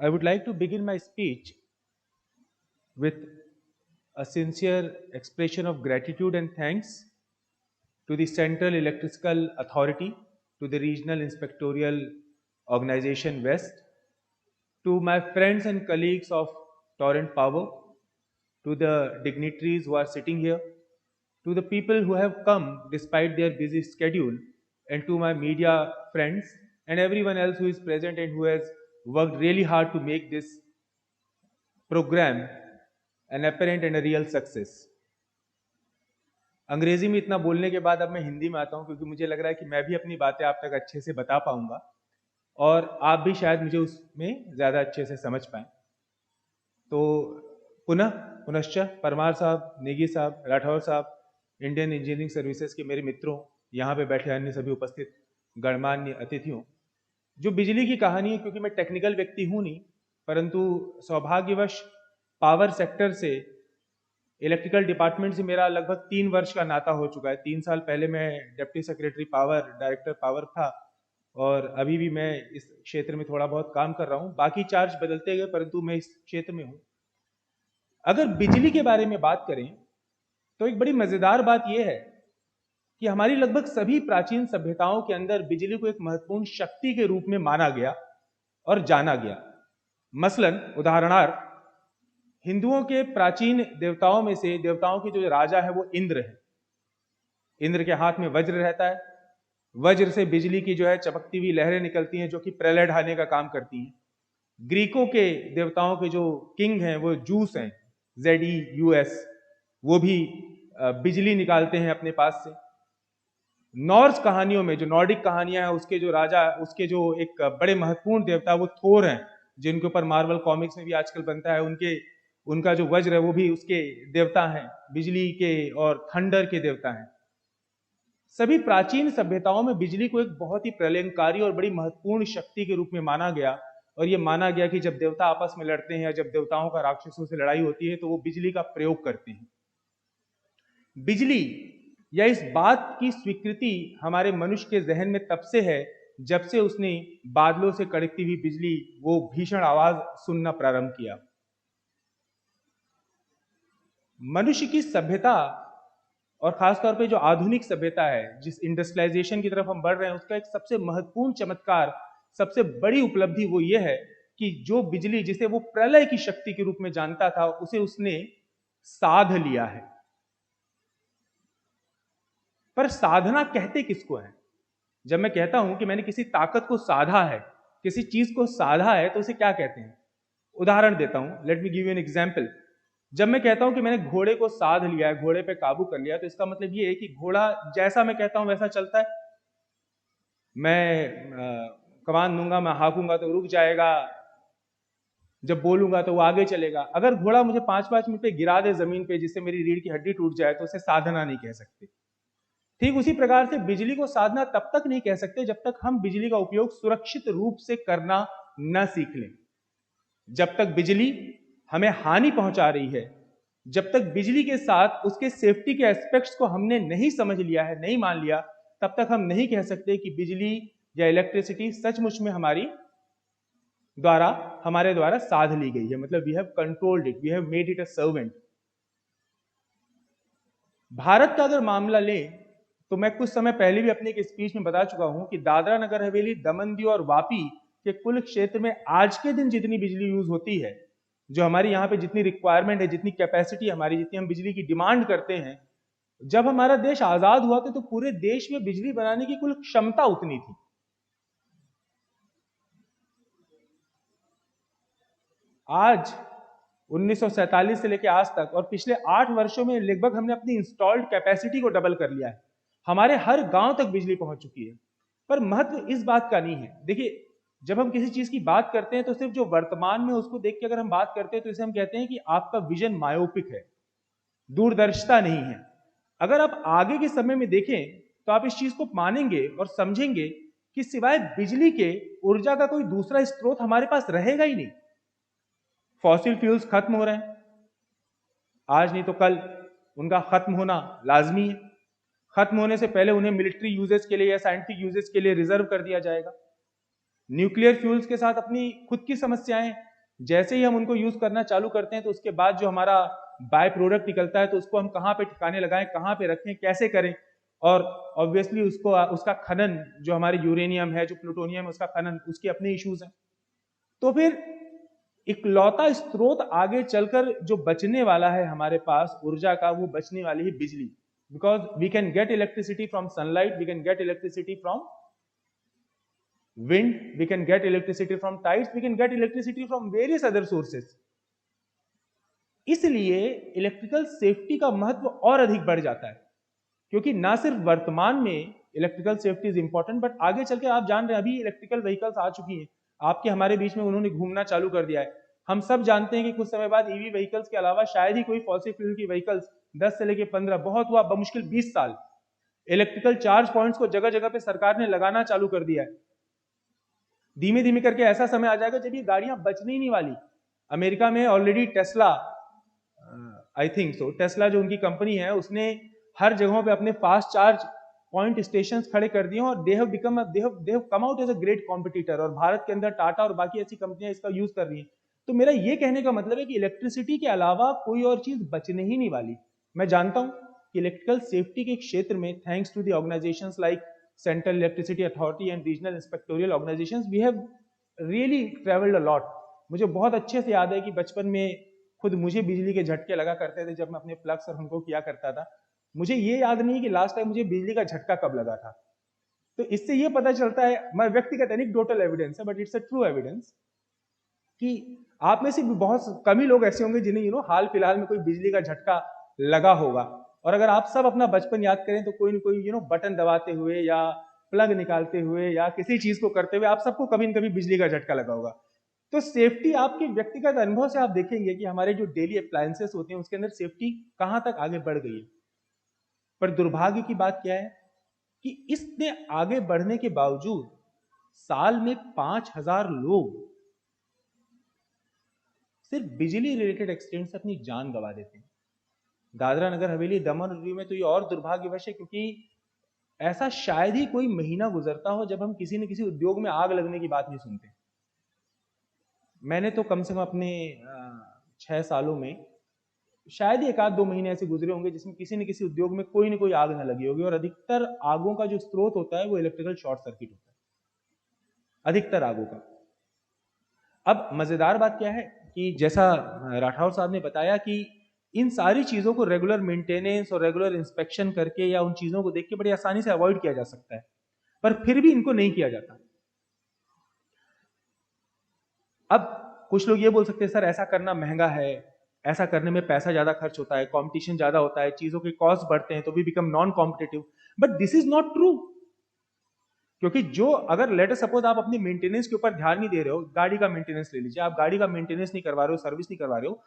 I would like to begin my speech with a sincere expression of gratitude and thanks to the Central Electrical Authority, to the Regional Inspectorial Organization West, to my friends and colleagues of Torrent Power, to the dignitaries who are sitting here, to the people who have come despite their busy schedule, and to my media friends and everyone else who is present and who has worked really hard to make this program an apparent and a real success. अंग्रेजी में इतना बोलने के बाद अब मैं हिंदी में आता हूं क्योंकि मुझे लग रहा है कि मैं भी अपनी बातें आप तक अच्छे से बता पाऊंगा और आप भी शायद मुझे उसमें ज़्यादा अच्छे से समझ पाएं। तो पुनश्च परमार साहब, नेगी साहब, राठौर साहब, इंडियन इंजीनियरिंग सर्विसेज के मेरे मित्रों, यहाँ पे बैठे अन्य सभी उपस्थित गणमान्य अतिथियों, जो बिजली की कहानी है, क्योंकि मैं टेक्निकल व्यक्ति हूँ नहीं, परंतु सौभाग्यवश पावर सेक्टर से, इलेक्ट्रिकल डिपार्टमेंट से मेरा लगभग 3 वर्ष का नाता हो चुका है। 3 साल पहले मैं deputy secretary power, director power था और अभी भी मैं इस क्षेत्र में थोड़ा बहुत काम कर रहा हूँ। बाकी चार्ज बदलते गए परंतु मैं इस क्षेत्र में हूँ। अगर बिजली के बारे में बात करें तो एक बड़ी मजेदार बात यह है कि हमारी लगभग सभी प्राचीन सभ्यताओं के अंदर बिजली को एक महत्वपूर्ण शक्ति के रूप में माना गया और जाना गया। मसलन उदाहरणार्थ हिंदुओं के प्राचीन देवताओं में से देवताओं के जो राजा है वो इंद्र है। इंद्र के हाथ में वज्र रहता है, वज्र से बिजली की जो है चमकती हुई लहरें निकलती हैं जो कि प्रलय ढाने का काम करती हैं। ग्रीकों के देवताओं के जो किंग हैं वो जूस हैं, ZEUS, वो भी बिजली निकालते हैं अपने पास से। नॉर्स कहानियों में, जो नॉर्डिक कहानियां हैं, उसके जो राजा, उसके जो एक बड़े महत्वपूर्ण देवता वो थोर हैं, जिनके ऊपर मार्वल कॉमिक्स में भी आजकल बनता है। उनका जो वज्र है वो भी उसके देवता हैं, बिजली के और थंडर के देवता हैं। सभी प्राचीन सभ्यताओं में बिजली को एक बहुत ही प्रलयंकारी और बड़ी महत्वपूर्ण शक्ति के रूप में माना गया और ये माना गया कि जब देवता आपस में लड़ते हैं या जब देवताओं का राक्षसों से लड़ाई होती है तो वो बिजली का प्रयोग करते हैं। बिजली या इस बात की स्वीकृति हमारे मनुष्य के जहन में तब से है जब से उसने बादलों से कड़कती हुई बिजली, वो भीषण आवाज सुनना प्रारंभ किया। मनुष्य की सभ्यता और खासतौर पे जो आधुनिक सभ्यता है, जिस इंडस्ट्रियलाइजेशन की तरफ हम बढ़ रहे हैं, उसका एक सबसे महत्वपूर्ण चमत्कार, सबसे बड़ी उपलब्धि वो ये है कि जो बिजली जिसे वो प्रलय की शक्ति के रूप में जानता था, उसे उसने साध लिया है। पर साधना कहते किसको है? जब मैं कहता हूं कि मैंने किसी ताकत को साधा है, किसी चीज को साधा है, तो उसे क्या कहते हैं? उदाहरण देता हूं, let me give you an example. जब मैं कहता हूं कि मैंने घोड़े को साध लिया है, घोड़े पे काबू कर लिया, तो इसका मतलब ये है कि घोड़ा जैसा मैं कहता हूं वैसा चलता है। मैं कमान दूंगा, मैं हाकूंगा तो रुक जाएगा, जब बोलूंगा तो वो आगे चलेगा। अगर घोड़ा मुझे 5-5 मिनट पे गिरा दे जमीन पे जिससे मेरी रीढ़ की हड्डी टूट जाए तो उसे साधना नहीं कह सकते। ठीक उसी प्रकार से बिजली को साधना तब तक नहीं कह सकते जब तक हम बिजली का उपयोग सुरक्षित रूप से करना न सीख लें। जब तक बिजली हमें हानि पहुंचा रही है, जब तक बिजली के साथ उसके सेफ्टी के एस्पेक्ट्स को हमने नहीं समझ लिया है, नहीं मान लिया, तब तक हम नहीं कह सकते कि बिजली या इलेक्ट्रिसिटी सचमुच में हमारे द्वारा साध ली गई है। मतलब we have controlled it, we have made it a servant. Bharat का अगर मामला लें तो मैं कुछ समय पहले भी अपने एक स्पीच में बता चुका हूं कि दादरा नगर हवेली, दमन दीव और वापी के कुल क्षेत्र में आज के दिन जितनी बिजली यूज होती है, जो हमारी यहाँ पे जितनी रिक्वायरमेंट है, जितनी कैपेसिटी हमारी, जितनी हम बिजली की डिमांड करते हैं, जब हमारा देश आजाद हुआ था तो पूरे देश में बिजली बनाने की कुल क्षमता उतनी थी। आज 1947 से लेकर आज तक और पिछले 8 वर्षों में लगभग हमने अपनी इंस्टॉल्ड कैपेसिटी को डबल कर लिया है। हमारे हर गांव तक बिजली पहुंच चुकी है। पर महत्व इस बात का नहीं है। देखिए, जब हम किसी चीज की बात करते हैं तो सिर्फ जो वर्तमान में उसको देख के अगर हम बात करते हैं तो इसे हम कहते हैं कि आपका विजन मायोपिक है, दूरदर्शिता नहीं है। अगर आप आगे के समय में देखें तो आप इस चीज को मानेंगे और समझेंगे कि सिवाय बिजली के ऊर्जा का कोई दूसरा स्रोत हमारे पास रहेगा ही नहीं। फॉसिल फ्यूल्स खत्म हो रहे हैं, आज नहीं तो कल उनका खत्म होना लाजमी है। खत्म होने से पहले उन्हें मिलिट्री यूजेस के लिए या साइंटिफिक यूजेस के लिए रिजर्व कर दिया जाएगा। न्यूक्लियर फ्यूल्स के साथ अपनी खुद की समस्याएं जैसे ही हम उनको यूज करना चालू करते हैं तो उसके बाद जो हमारा बाय प्रोडक्ट निकलता है तो उसको हम कहाँ पे ठिकाने लगाएं, कहाँ पे रखें, कैसे करें, और ऑब्वियसली उसको उसका खनन, जो हमारे यूरेनियम है, जो प्लूटोनियम है, उसका खनन, उसके अपने इश्यूज हैं। तो फिर इकलौता स्रोत आगे चलकर जो बचने वाला है हमारे पास ऊर्जा का, वो बचने वाली है बिजली, because we can get electricity from sunlight, we can get electricity from wind, we can get electricity from tides, we can get electricity from various other sources. इसलिए इलेक्ट्रिकल सेफ्टी का महत्व और अधिक बढ़ जाता है, क्योंकि ना सिर्फ वर्तमान में electrical safety is important, but आगे चल के आप जान रहे हैं अभी इलेक्ट्रिकल व्हीकल्स आ चुकी हैं, आपके हमारे बीच में उन्होंने घूमना चालू कर दिया है। हम सब जानते हैं कि कुछ समय बाद ईवी व्हीकल्स के अलावा शायद ही कोई फॉसिल फ्यूल की व्हीकल्स 10 से लेकर 15, बहुत हुआ बमुश्किल 20 साल, इलेक्ट्रिकल चार्ज पॉइंट्स को जगह जगह पे सरकार ने लगाना चालू कर दिया है। धीमे धीमे करके ऐसा समय आ जाएगा जब ये गाड़ियां बचने ही नहीं वाली। अमेरिका में already Tesla, I think so, Tesla जो उनकी कंपनी है, उसने हर जगहों पे अपने फास्ट चार्ज पॉइंट स्टेशंस खड़े कर दिए और they have come out as a great competitor, और भारत के अंदर टाटा और बाकी ऐसी कंपनियां इसका यूज कर रही हैं। तो मेरा ये कहने का मतलब है कि इलेक्ट्रिसिटी के अलावा कोई और चीज बचने ही नहीं वाली। मैं जानता हूं कि इलेक्ट्रिकल सेफ्टी के क्षेत्र में, thanks to the organisations like Central Electricity Authority and Regional Inspectorial Organizations, we have really traveled a lot. मुझे बहुत अच्छे से याद है कि बचपन में खुद मुझे बिजली के झटके लगा करते थे जब मैं अपने प्लग्स और उनको किया करता था। मुझे ये याद नहीं कि लास्ट टाइम मुझे बिजली का झटका कब लगा था। तो इससे ये पता चलता है, मैं व्यक्तिगत एनेक्डोटल एविडेंस है but it's a true evidence, कि आप में से बहुत कम ही लोग ऐसे होंगे जिन्हें हाल फिलहाल में कोई बिजली का झटका लगा होगा। और अगर आप सब अपना बचपन याद करें तो कोई न कोई बटन दबाते हुए या प्लग निकालते हुए या किसी चीज को करते हुए आप सबको कभी न कभी बिजली का झटका लगा होगा। तो सेफ्टी आपके व्यक्तिगत अनुभव से आप देखेंगे कि हमारे जो डेली अप्लायंसेस होते हैं उसके अंदर सेफ्टी कहां तक आगे बढ़ गई है। पर दुर्भाग्य की बात क्या है कि इसने आगे बढ़ने के बावजूद साल में 5000 लोग सिर्फ बिजली रिलेटेड एक्सीडेंट से अपनी जान गंवा देते हैं। दादरा नगर हवेली, दमन और दीव में तो ये और दुर्भाग्यवश है, क्योंकि ऐसा शायद ही कोई महीना गुजरता हो जब हम किसी न किसी उद्योग में आग लगने की बात नहीं सुनते। मैंने तो कम से कम अपने 6 सालों में शायद ही 1-2 महीने ऐसे गुजरे होंगे जिसमें किसी न किसी उद्योग में कोई न कोई आग न लगी होगी, और अधिकतर आगों का जो स्रोत होता है वो इलेक्ट्रिकल शॉर्ट सर्किट होता है, अधिकतर आगों का। अब मजेदार बात क्या है कि जैसा राठौर साहब ने बताया कि इन सारी चीजों को रेगुलर मेंटेनेंस और रेगुलर इंस्पेक्शन करके या उन चीजों को देख के बड़ी आसानी से अवॉइड किया जा सकता है, पर फिर भी इनको नहीं किया जाता। अब कुछ लोग ये बोल सकते हैं सर ऐसा करना महंगा है, ऐसा करने में पैसा ज्यादा खर्च होता है, कंपटीशन ज्यादा होता है, चीजों के कॉस्ट बढ़ते हैं तो भी become non competitive. But this is not true, क्योंकि जो अगर लेट सपोज आप अपनी मेंटेनेंस के ऊपर ध्यान नहीं दे रहे हो, गाड़ी का मेंटेनेंस ले लीजिए, आप गाड़ी का मेंटेनेंस नहीं करवा रहे हो, सर्विस नहीं करवा रहे हो,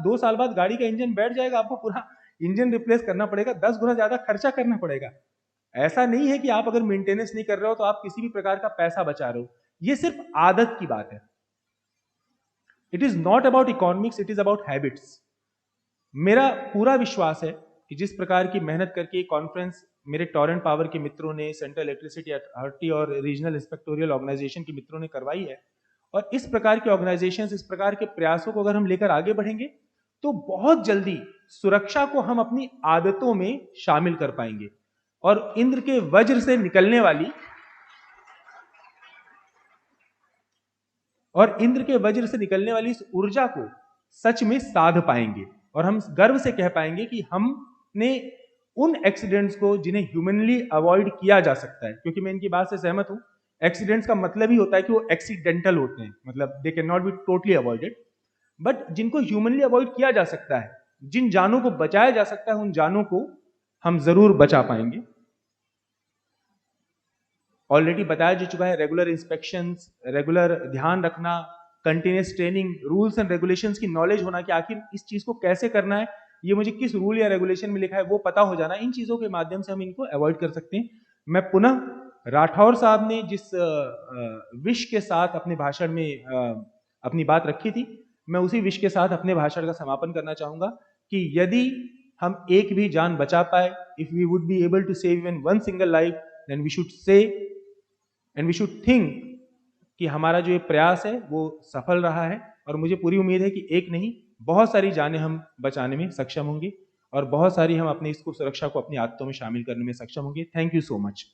2 साल बाद गाड़ी का इंजन बैठ जाएगा, आपको पूरा इंजन रिप्लेस करना पड़ेगा, 10 गुना ज्यादा खर्चा करना पड़ेगा। ऐसा नहीं है कि आप अगर मेंटेनेंस नहीं कर रहे हो तो आप किसी भी प्रकार का पैसा बचा रहे हो, ये सिर्फ आदत की बात है। It is not about economics, it is about habits. मेरा पूरा विश्वास है कि जिस प्रकार की मेहनत करके कॉन्फ्रेंस मेरे टॉरेंट पावर के मित्रों ने, सेंट्रल इलेक्ट्रिसिटी अथॉरिटी और रीजनल इंस्पेक्टोरियल ऑर्गेनाइजेशन के मित्रों ने करवाई है, और इस प्रकार के ऑर्गेनाइजेशन, इस प्रकार के प्रयासों को अगर हम लेकर आगे बढ़ेंगे तो बहुत जल्दी सुरक्षा को हम अपनी आदतों में शामिल कर पाएंगे, और इंद्र के वज्र से निकलने वाली इस ऊर्जा को सच में साध पाएंगे, और हम गर्व से कह पाएंगे कि हमने उन एक्सीडेंट्स को जिन्हें ह्यूमनली अवॉइड किया जा सकता है, क्योंकि मैं इनकी बात से सहमत हूं, एक्सीडेंट्स का मतलब ही होता है कि वो एक्सीडेंटल होते हैं, मतलब they can not be totally avoided, but जिनको ह्यूमनली अवॉइड किया जा सकता है, जिन जानों को बचाया जा सकता है, उन जानों को हम जरूर बचा पाएंगे। ऑलरेडी बताया जा चुका है, रेगुलर इंस्पेक्शंस, रेगुलर ध्यान रखना, continuous training, rules and regulations की नॉलेज होना कि आखिर इस चीज को कैसे करना है, ये मुझे किस रूल या रेगुलेशन में लिखा है वो पता हो जाना, इन चीजों के माध्यम से हम इनको अवॉइड कर सकते हैं। मैं पुनः राठौर साहब ने जिस विश के साथ अपने भाषण में अपनी बात रखी थी, मैं उसी विश के साथ अपने भाषण का समापन करना चाहूंगा कि यदि हम एक भी जान बचा पाए, if we would be able to save even one single life, then we should say and we should think कि हमारा जो ये प्रयास है वो सफल रहा है। और मुझे पूरी उम्मीद है कि एक नहीं, बहुत सारी जानें हम बचाने में सक्षम होंगे और बहुत सारी हम अपनी इसको सुरक्षा को अपनी आदतों में शामिल करने में सक्षम होंगे। Thank you so much.